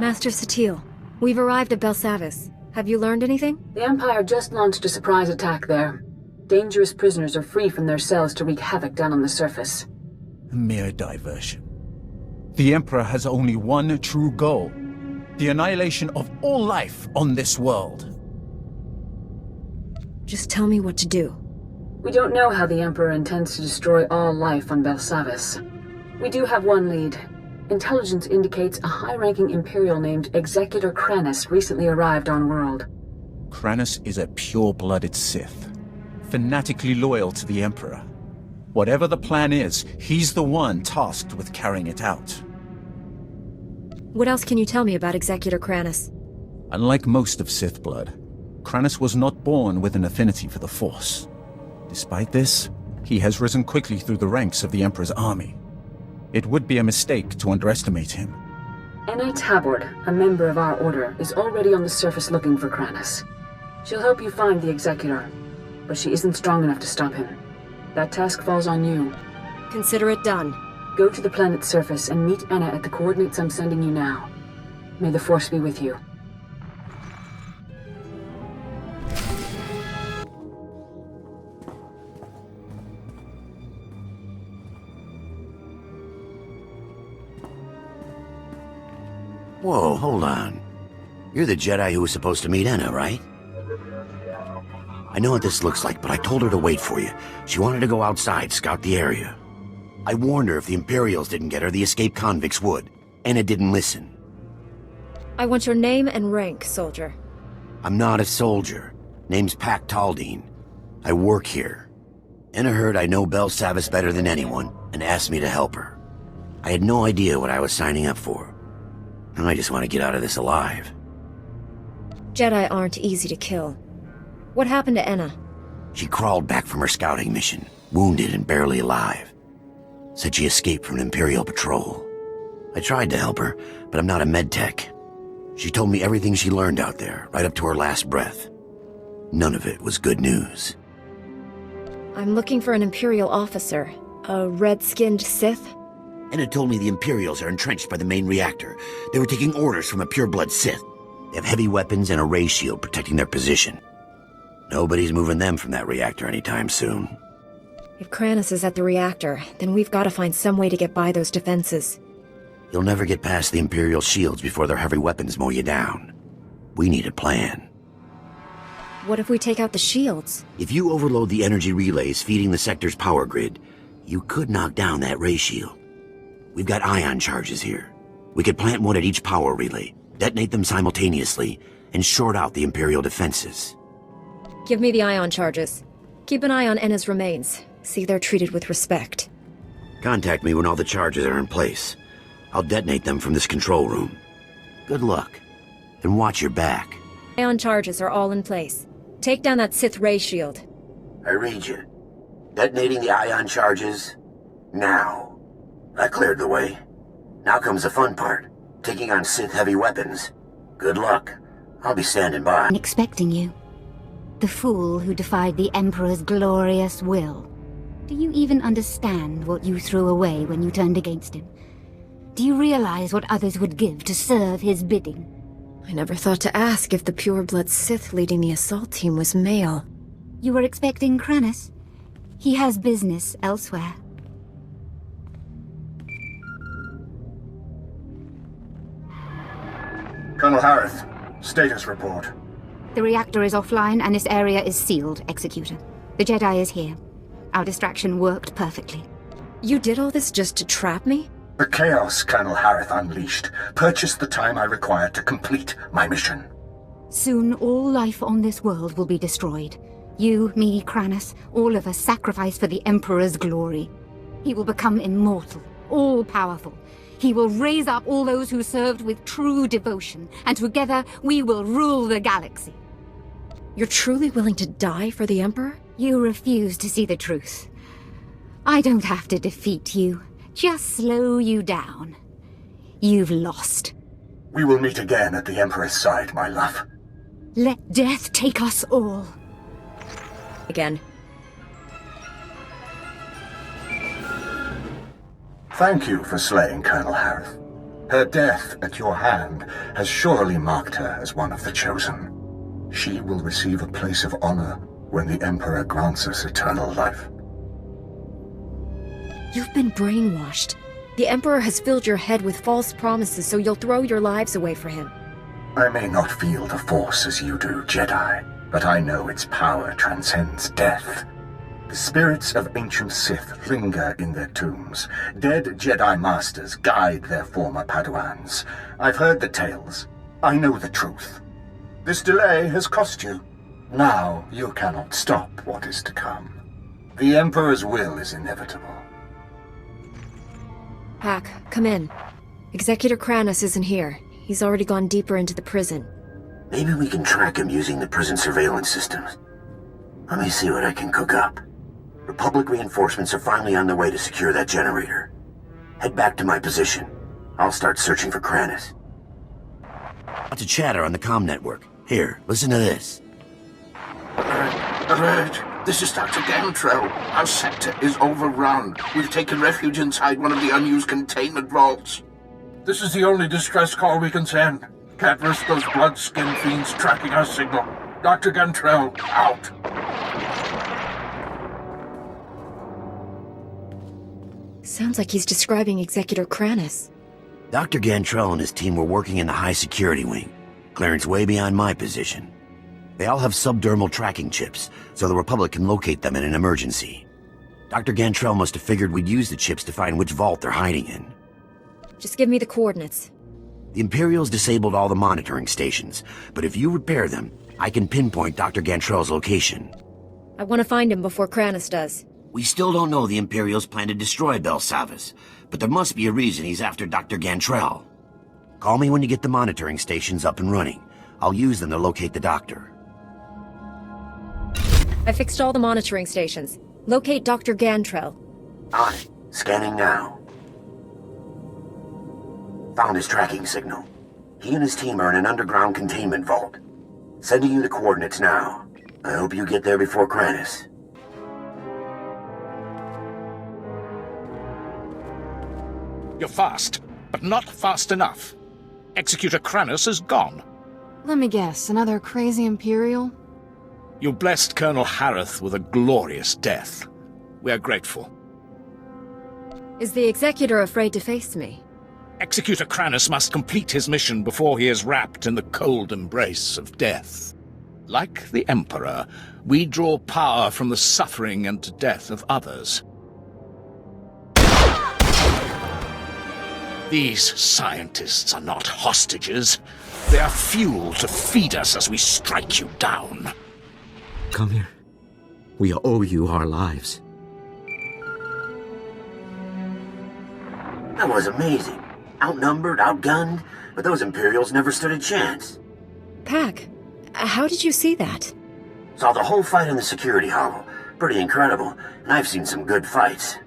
Master Satil, we've arrived at Belsavis. Have you learned anything? The Empire just launched a surprise attack there. Dangerous prisoners are free from their cells to wreak havoc down on the surface. A mere diversion. The Emperor has only one true goal: the annihilation of all life on this world. Just tell me what to do. We don't know how the Emperor intends to destroy all life on Belsavis. We do have one lead. Intelligence indicates a high-ranking Imperial named Executor Kranis recently arrived on world. Kranis is a pure-blooded Sith, fanatically loyal to the Emperor. Whatever the plan is, he's the one tasked with carrying it out. What else can you tell me about Executor Kranis? Unlike most of Sith blood, Kranis was not born with an affinity for the Force. Despite this, he has risen quickly through the ranks of the Emperor's army. It would be a mistake to underestimate him. Enna Tabord, a member of our order, is already on the surface looking for Kranis. She'll help you find the Executor, but she isn't strong enough to stop him. That task falls on you. Consider it done. Go to the planet's surface and meet Enna at the coordinates I'm sending you now. May the Force be with you. Whoa, hold on. You're the Jedi who was supposed to meet Enna, right? I know what this looks like, but I told her to wait for you. She wanted to go outside, scout the area. I warned her if the Imperials didn't get her, the escaped convicts would. Enna didn't listen. I want your name and rank, soldier. I'm not a soldier. Name's Pac Taldine. I work here. Enna heard I know Belsavis better than anyone, and asked me to help her. I had no idea what I was signing up for. I just want to get out of this alive. Jedi aren't easy to kill. What happened to Enna? She crawled back from her scouting mission, wounded and barely alive. Said she escaped from an Imperial patrol. I tried to help her, but I'm not a medtech. She told me everything she learned out there, right up to her last breath. None of it was good news. I'm looking for an Imperial officer. A red-skinned Sith? Enna told me the Imperials are entrenched by the main reactor. They were taking orders from a pure-blood Sith. They have heavy weapons and a ray shield protecting their position. Nobody's moving them from that reactor anytime soon. If Kranis is at the reactor, then we've got to find some way to get by those defenses. You'll never get past the Imperial shields before their heavy weapons mow you down. We need a plan. What if we take out the shields? If you overload the energy relays feeding the sector's power grid, you could knock down that ray shield. We've got ion charges here. We could plant one at each power relay, detonate them simultaneously, and short out the Imperial defenses. Give me the ion charges. Keep an eye on Enna's remains. See they're treated with respect. Contact me when all the charges are in place. I'll detonate them from this control room. Good luck. And watch your back. Ion charges are all in place. Take down that Sith ray shield. I read you. Detonating the ion charges now. I cleared the way. Now comes the fun part. Taking on Sith heavy weapons. Good luck. I'll be standing by. Expecting you. The fool who defied the Emperor's glorious will. Do you even understand what you threw away when you turned against him? Do you realize what others would give to serve his bidding? I never thought to ask if the pure-blood Sith leading the assault team was male. You were expecting Kranis? He has business elsewhere. Colonel Harith, status report. The reactor is offline and this area is sealed, Executor. The Jedi is here. Our distraction worked perfectly. You did all this just to trap me? The chaos Colonel Harith unleashed purchased the time I required to complete my mission. Soon all life on this world will be destroyed. You, me, Kranis, all of us sacrificed for the Emperor's glory. He will become immortal, all-powerful. He will raise up all those who served with true devotion, and together we will rule the galaxy. You're truly willing to die for the Emperor? You refuse to see the truth. I don't have to defeat you, just slow you down. You've lost. We will meet again at the Emperor's side, my love. Let death take us all. Again. Thank you for slaying Colonel Harith. Her death at your hand has surely marked her as one of the chosen. She will receive a place of honor when the Emperor grants us eternal life. You've been brainwashed. The Emperor has filled your head with false promises, so you'll throw your lives away for him. I may not feel the Force as you do, Jedi, but I know its power transcends death. The spirits of ancient Sith linger in their tombs. Dead Jedi Masters guide their former Padawans. I've heard the tales. I know the truth. This delay has cost you. Now you cannot stop what is to come. The Emperor's will is inevitable. Pack, come in. Executor Kranis isn't here. He's already gone deeper into the prison. Maybe we can track him using the prison surveillance systems. Let me see what I can cook up. Republic reinforcements are finally on their way to secure that generator. Head back to my position. I'll start searching for Kranis. Lots of chatter on the comm network. Here, listen to this. Alert! This is Dr. Gantrell. Our sector is overrun. We've taken refuge inside one of the unused containment vaults. This is the only distress call we can send. Can't risk those blood-skinned fiends tracking our signal. Dr. Gantrell, out. Sounds like he's describing Executor Kranis. Dr. Gantrell and his team were working in the high-security wing. Clearance way beyond my position. They all have subdermal tracking chips, so the Republic can locate them in an emergency. Dr. Gantrell must have figured we'd use the chips to find which vault they're hiding in. Just give me the coordinates. The Imperials disabled all the monitoring stations, but if you repair them, I can pinpoint Dr. Gantrell's location. I want to find him before Kranis does. We still don't know the Imperials plan to destroy Belsavis, but there must be a reason he's after Dr. Gantrell. Call me when you get the monitoring stations up and running. I'll use them to locate the doctor. I fixed all the monitoring stations. Locate Dr. Gantrell. On it. Scanning now. Found his tracking signal. He and his team are in an underground containment vault. Sending you the coordinates now. I hope you get there before Kranis. You're fast, but not fast enough. Executor Kranis is gone. Let me guess, another crazy Imperial? You blessed Colonel Harith with a glorious death. We are grateful. Is the Executor afraid to face me? Executor Kranis must complete his mission before he is wrapped in the cold embrace of death. Like the Emperor, we draw power from the suffering and death of others. These scientists are not hostages. They are fuel to feed us as we strike you down. Come here. We owe you our lives. That was amazing. Outnumbered, outgunned, but those Imperials never stood a chance. Pack, how did you see that? Saw the whole fight in the security hollow. Pretty incredible, and I've seen some good fights.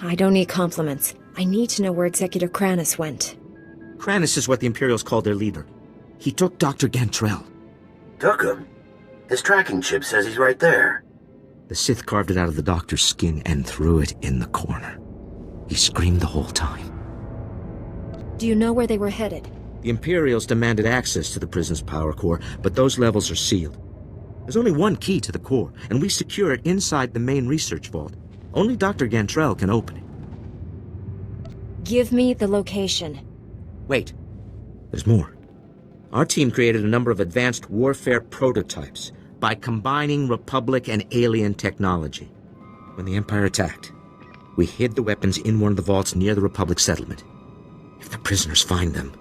I don't need compliments. I need to know where Executor Kranis went. Kranis is what the Imperials call their leader. He took Dr. Gantrell. Took him? His tracking chip says he's right there. The Sith carved it out of the doctor's skin and threw it in the corner. He screamed the whole time. Do you know where they were headed? The Imperials demanded access to the prison's power core, but those levels are sealed. There's only one key to the core, and we secure it inside the main research vault. Only Dr. Gantrell can open it. Give me the location. Wait. There's more. Our team created a number of advanced warfare prototypes by combining Republic and alien technology. When the Empire attacked, we hid the weapons in one of the vaults near the Republic settlement. If the prisoners find them...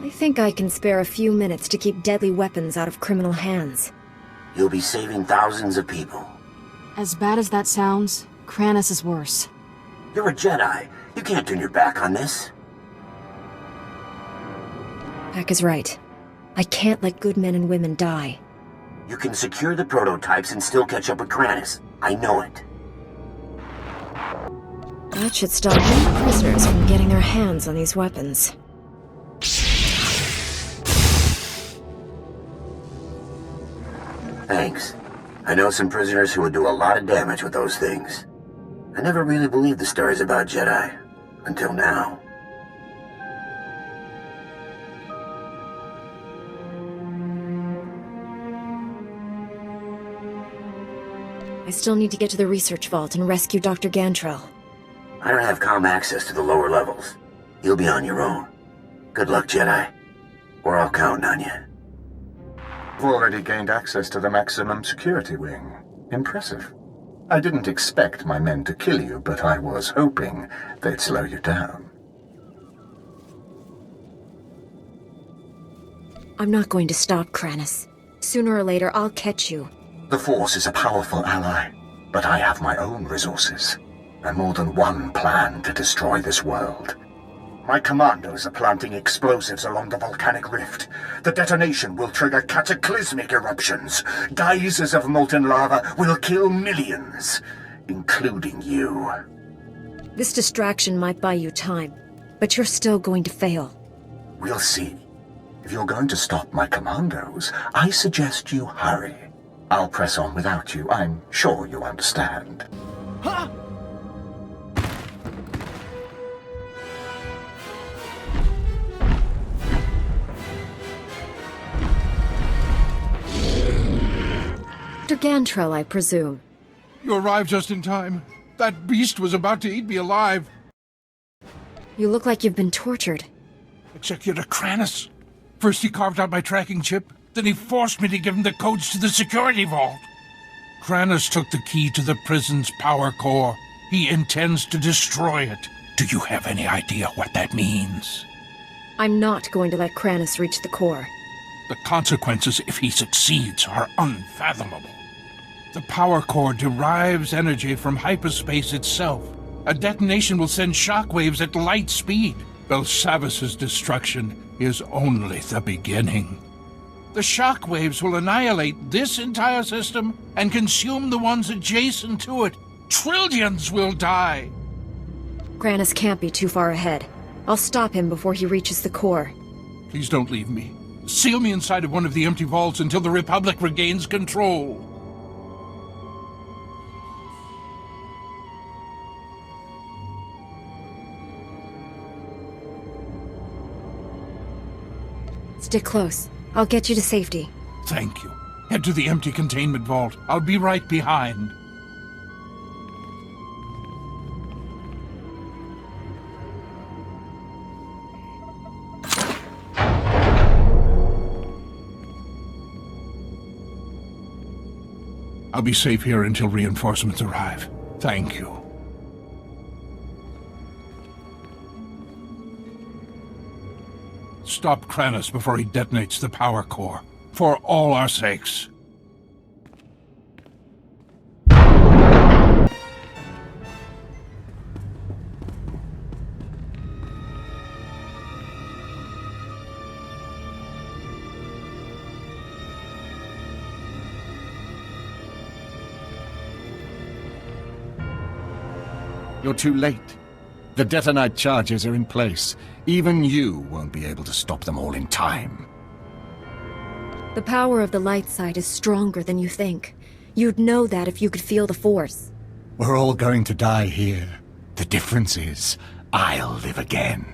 I think I can spare a few minutes to keep deadly weapons out of criminal hands. You'll be saving thousands of people. As bad as that sounds, Kranis is worse. You're a Jedi. You can't turn your back on this. Pack is right. I can't let good men and women die. You can secure the prototypes and still catch up with Kranis. I know it. That should stop any prisoners from getting their hands on these weapons. Thanks. I know some prisoners who would do a lot of damage with those things. I never really believed the stories about Jedi. Until now. I still need to get to the research vault and rescue Dr. Gantrell. I don't have comm access to the lower levels. You'll be on your own. Good luck, Jedi. We're all counting on you. I've already gained access to the maximum security wing. Impressive. I didn't expect my men to kill you, but I was hoping they'd slow you down. I'm not going to stop, Kranis. Sooner or later, I'll catch you. The Force is a powerful ally, but I have my own resources, and more than one plan to destroy this world. My commandos are planting explosives along the volcanic rift. The detonation will trigger cataclysmic eruptions. Geysers of molten lava will kill millions, including you. This distraction might buy you time, but you're still going to fail. We'll see. If you're going to stop my commandos, I suggest you hurry. I'll press on without you. I'm sure you understand. Huh? Dr. Gantrell, I presume. You arrived just in time. That beast was about to eat me alive. You look like you've been tortured. Executor Kranis. First he carved out my tracking chip, then he forced me to give him the codes to the security vault. Kranis took the key to the prison's power core. He intends to destroy it. Do you have any idea what that means? I'm not going to let Kranis reach the core. The consequences if he succeeds are unfathomable. The power core derives energy from hyperspace itself. A detonation will send shockwaves at light speed. Belsavis' destruction is only the beginning. The shockwaves will annihilate this entire system and consume the ones adjacent to it. Trillions will die. Kranis can't be too far ahead. I'll stop him before he reaches the core. Please don't leave me. Seal me inside of one of the empty vaults until the Republic regains control. Stick close. I'll get you to safety. Thank you. Head to the empty containment vault. I'll be right behind. I'll be safe here until reinforcements arrive. Thank you. Stop Kranis before he detonates the power core. For all our sakes. You're too late. The detonite charges are in place. Even you won't be able to stop them all in time. The power of the light side is stronger than you think. You'd know that if you could feel the Force. We're all going to die here. The difference is, I'll live again.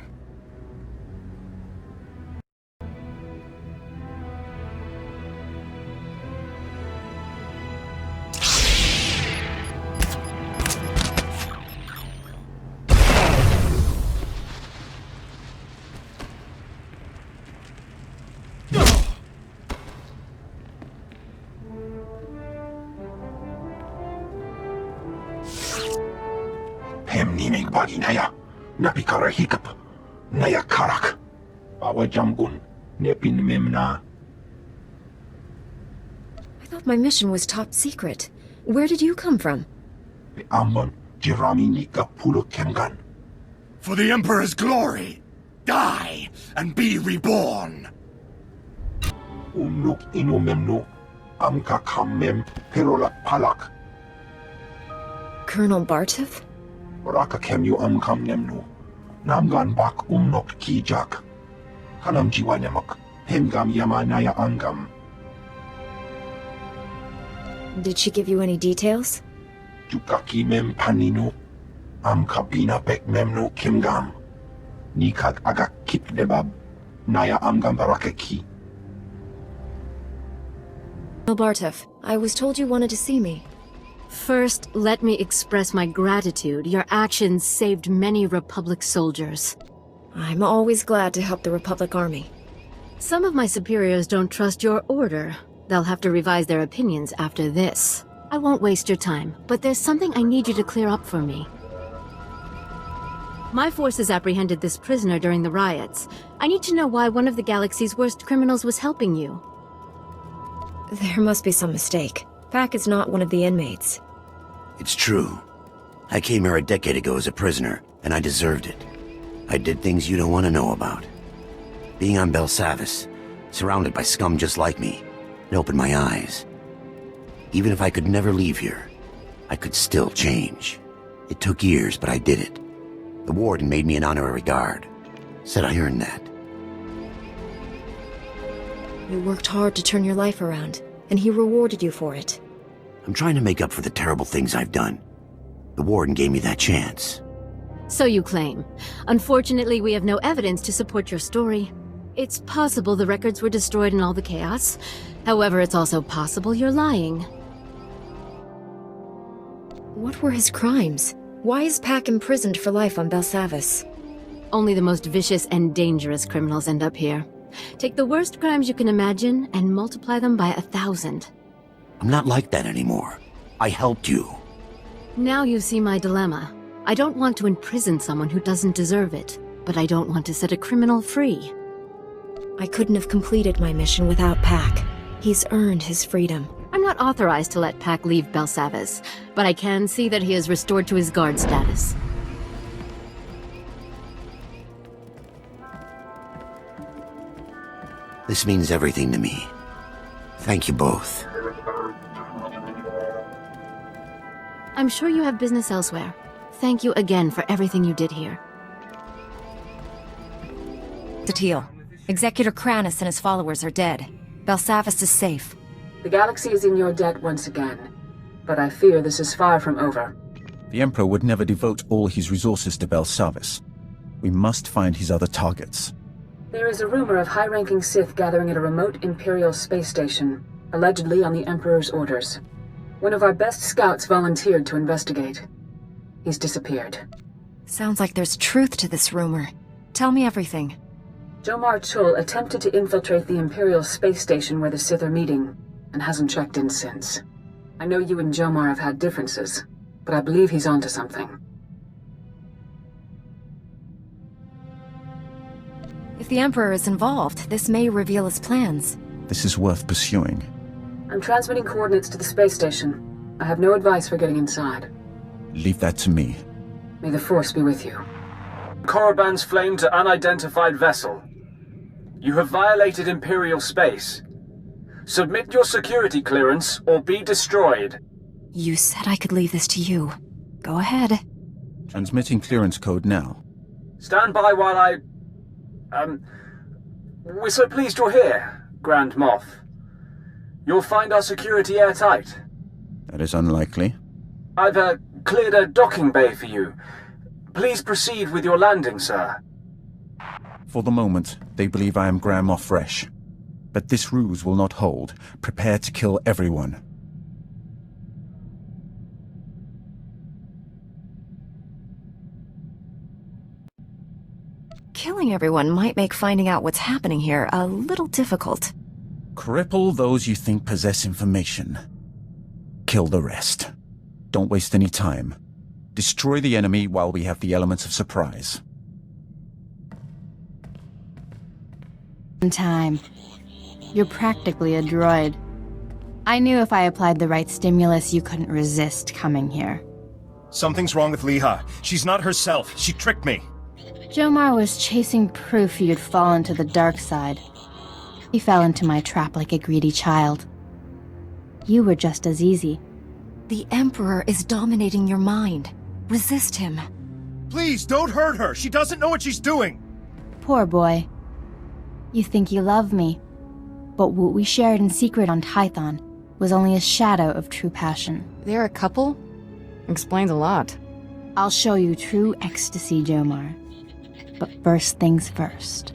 Hemnimek baginaya, napikara hikap, naya karak, awa jamgun, nepin memna. I thought my mission was top secret. Where did you come from? Amon, jirami nika pulo kemgan. For the Emperor's glory! Die and be reborn! Umnuk inumemnu, amka kammem, perola palak. Colonel Bartov? Raka kemyu amkam nemnu, namgan bak umnok kijak. Kanam jiwa nemak, hemgam yama naya angam. Did she give you any details? Jukaki mem paninu, amka bina pek memnu kimgam. Nikat agak kip debab, naya amgam barakeki. Colonel Bartov, I was told you wanted to see me. First, let me express my gratitude. Your actions saved many Republic soldiers. I'm always glad to help the Republic Army. Some of my superiors don't trust your order. They'll have to revise their opinions after this. I won't waste your time, but there's something I need you to clear up for me. My forces apprehended this prisoner during the riots. I need to know why one of the galaxy's worst criminals was helping you. There must be some mistake. Pac is not one of the inmates. It's true. I came here a decade ago as a prisoner, and I deserved it. I did things you don't want to know about. Being on Belsavis, surrounded by scum just like me, it opened my eyes. Even if I could never leave here, I could still change. It took years, but I did it. The warden made me an honorary guard. Said I earned that. You worked hard to turn your life around, and he rewarded you for it. I'm trying to make up for the terrible things I've done. The warden gave me that chance. So you claim. Unfortunately, we have no evidence to support your story. It's possible the records were destroyed in all the chaos. However, it's also possible you're lying. What were his crimes? Why is Pac imprisoned for life on Belsavis? Only the most vicious and dangerous criminals end up here. Take the worst crimes you can imagine and multiply them by 1,000. I'm not like that anymore. I helped you. Now you see my dilemma. I don't want to imprison someone who doesn't deserve it, but I don't want to set a criminal free. I couldn't have completed my mission without Pac. He's earned his freedom. I'm not authorized to let Pac leave Belsavis, but I can see that he is restored to his guard status. This means everything to me. Thank you both. I'm sure you have business elsewhere. Thank you again for everything you did here. Tatil, Executor Kranis and his followers are dead. Belsavis is safe. The galaxy is in your debt once again, but I fear this is far from over. The Emperor would never devote all his resources to Belsavis. We must find his other targets. There is a rumor of high-ranking Sith gathering at a remote Imperial space station, allegedly on the Emperor's orders. One of our best scouts volunteered to investigate. He's disappeared. Sounds like there's truth to this rumor. Tell me everything. Jomar Chul attempted to infiltrate the Imperial space station where the Sith are meeting, and hasn't checked in since. I know you and Jomar have had differences, but I believe he's onto something. If the Emperor is involved, this may reveal his plans. This is worth pursuing. I'm transmitting coordinates to the space station. I have no advice for getting inside. Leave that to me. May the Force be with you. Korriban's flame to unidentified vessel. You have violated Imperial space. Submit your security clearance or be destroyed. You said I could leave this to you. Go ahead. Transmitting clearance code now. Stand by while I... We're so pleased you're here, Grand Moff. You'll find our security airtight. That is unlikely. I've, cleared a docking bay for you. Please proceed with your landing, sir. For the moment, they believe I am Grand Moff Fresh. But this ruse will not hold. Prepare to kill everyone. Killing everyone might make finding out what's happening here a little difficult. Cripple those you think possess information. Kill the rest. Don't waste any time. Destroy the enemy while we have the elements of surprise. Time. You're practically a droid. I knew if I applied the right stimulus, you couldn't resist coming here. Something's wrong with Leha. She's not herself. She tricked me. Jomar was chasing proof you'd fallen to the dark side. He fell into my trap like a greedy child. You were just as easy. The Emperor is dominating your mind. Resist him. Please, don't hurt her. She doesn't know what she's doing. Poor boy. You think you love me, but what we shared in secret on Tython was only a shadow of true passion. They're a couple? Explains a lot. I'll show you true ecstasy, Jomar. But first things first.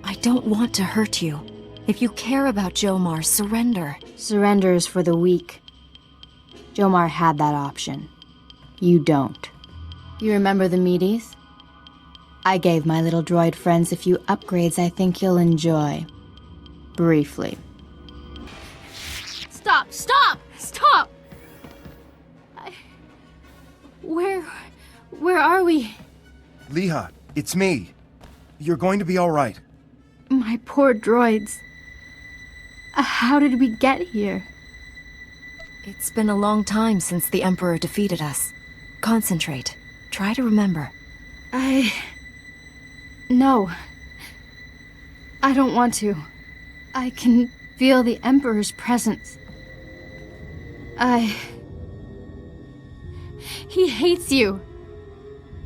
I don't want to hurt you. If you care about Jomar, surrender. Surrender is for the weak. Jomar had that option. You don't. You remember the meaties? I gave my little droid friends a few upgrades I think you'll enjoy. Briefly. Stop! Stop! Stop! Where are we? Leha, it's me. You're going to be all right. My poor droids. How did we get here? It's been a long time since the Emperor defeated us. Concentrate. Try to remember. No. I don't want to. I can feel the Emperor's presence. He hates you.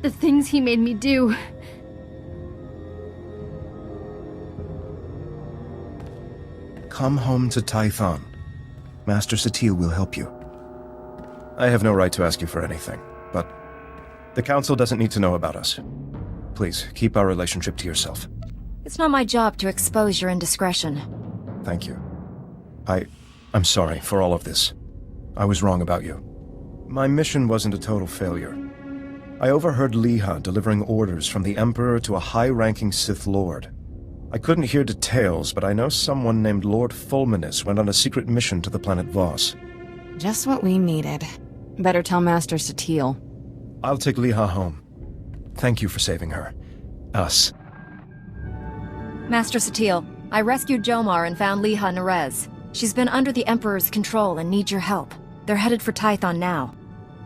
The things he made me do. Come home to Tython. Master Satil will help you. I have no right to ask you for anything, but the Council doesn't need to know about us. Please, keep our relationship to yourself. It's not my job to expose your indiscretion. Thank you. I'm sorry for all of this. I was wrong about you. My mission wasn't a total failure. I overheard Leha delivering orders from the Emperor to a high-ranking Sith Lord. I couldn't hear details, but I know someone named Lord Fulminus went on a secret mission to the planet Voss. Just what we needed. Better tell Master Satil. I'll take Leha home. Thank you for saving her. Us. Master Satil, I rescued Jomar and found Leha Nerez. She's been under the Emperor's control and needs your help. They're headed for Tython now.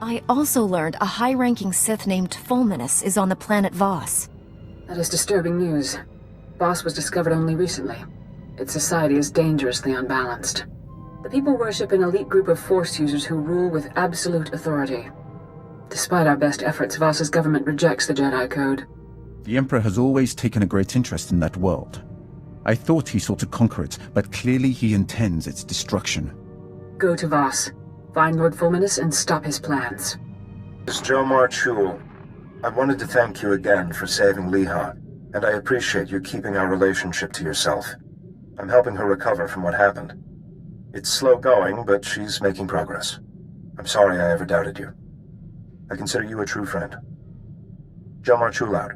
I also learned a high-ranking Sith named Fulminus is on the planet Voss. That is disturbing news. Voss was discovered only recently. Its society is dangerously unbalanced. The people worship an elite group of Force users who rule with absolute authority. Despite our best efforts, Voss's government rejects the Jedi Code. The Emperor has always taken a great interest in that world. I thought he sought to conquer it, but clearly he intends its destruction. Go to Voss. Find Lord Fulminus and stop his plans. This is Jomar Chul. I wanted to thank you again for saving Leha, and I appreciate you keeping our relationship to yourself. I'm helping her recover from what happened. It's slow going, but she's making progress. I'm sorry I ever doubted you. I consider you a true friend. Jomar Chul out.